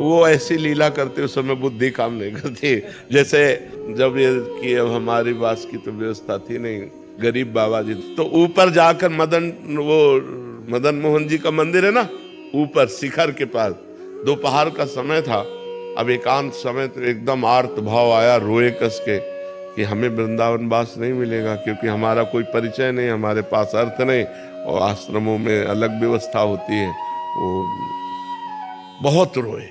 वो ऐसी लीला करते उस समय बुद्धि काम नहीं करती। जैसे जब ये कि अब हमारी बास की तो व्यवस्था थी नहीं, गरीब बाबा जी तो ऊपर जाकर मदन मोहन जी का मंदिर है ना, ऊपर शिखर के पास, दोपहर का समय था। अब एकांत समय तो एकदम आर्त भाव आया, रोए कस के कि हमें वृंदावन वास नहीं मिलेगा, क्योंकि हमारा कोई परिचय नहीं, हमारे पास अर्थ नहीं, और आश्रमों में अलग व्यवस्था होती है। वो बहुत रोए।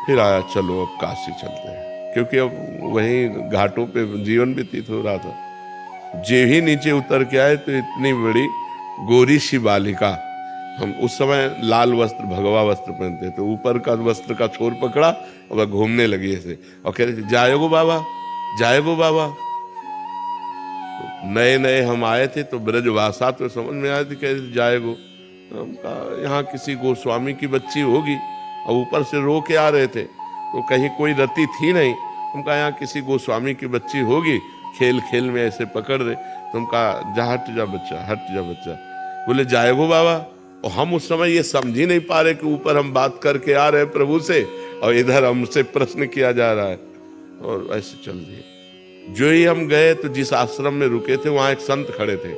फिर आया चलो अब काशी चलते हैं, क्योंकि अब वहीं घाटों पे जीवन व्यतीत हो रहा था। जे ही नीचे उतर के आए तो इतनी बड़ी गोरी सी बालिका, हम उस समय लाल वस्त्र भगवा वस्त्र पहनते थे, ऊपर का वस्त्र का छोर पकड़ा और वह घूमने लगी ऐसे और कह रही जाएगो बाबा, जाएगो बाबा। तो नए नए हम आए थे तो ब्रजभाषा तो समझ में आया थी, कह रही जाएगो। तो हम कहा यहाँ किसी गोस्वामी की बच्ची होगी, और ऊपर से रो के आ रहे थे तो कहीं कोई रति थी नहीं। हम कहा यहाँ किसी गोस्वामी की बच्ची होगी, खेल खेल में ऐसे पकड़ रहे। तो हम कहा जा हट जा बच्चा, हट जा बच्चा। बोले जाएगो बाबा। और हम उस समय ये समझ ही नहीं पा रहे कि ऊपर हम बात करके आ रहे हैं प्रभु से और इधर हमसे प्रश्न किया जा रहा है, और ऐसे चल दिए। जो ही हम गए तो जिस आश्रम में रुके थे वहां एक संत खड़े थे।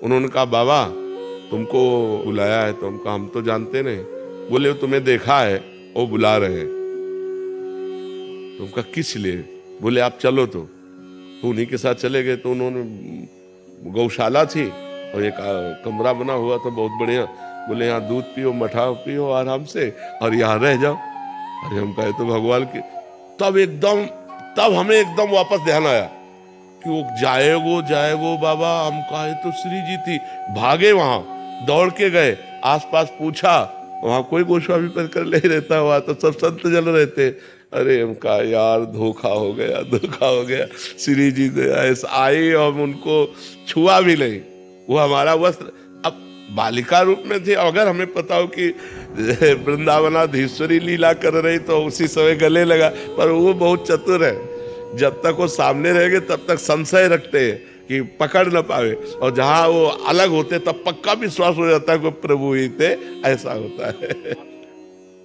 उन्होंने कहा बाबा तुमको बुलाया है। तो हम कहा हम तो जानते नहीं। बोले तुम्हें देखा है, वो बुला रहे हैं। तो उनका किस लिए? बोले आप चलो। तो उन्हीं के साथ चले गए। तो उन्होंने गौशाला थी और एक कमरा बना हुआ था बहुत बढ़िया। बोले यहाँ दूध पियो, मठा पियो आराम से और यहाँ रह जाओ। अरे हम कहे तो भगवान की। तब हमें एकदम वापस ध्यान आया कि वो जाएगो बाबा। हम कहे तो श्री जी थी। भागे, वहां दौड़ के गए, आसपास पूछा, वहां कोई गोस्वामी पर कर ले रहता, हुआ तो सब संत जन रहते। अरे हम कहा यार धोखा हो गया। श्री जी ने ऐसा आई, हम उनको छुआ भी नहीं। वो हमारा वस्त्र, अब बालिका रूप में थे। अगर हमें पता हो कि वृंदावनाधीश्वरी लीला कर रही तो उसी समय गले लगा। पर वो बहुत चतुर है, जब तक वो सामने रहेंगे तब तक संशय रखते हैं कि पकड़ न पावे, और जहां वो अलग होते तब पक्का विश्वास हो जाता है कि प्रभु ही थे। ऐसा होता है।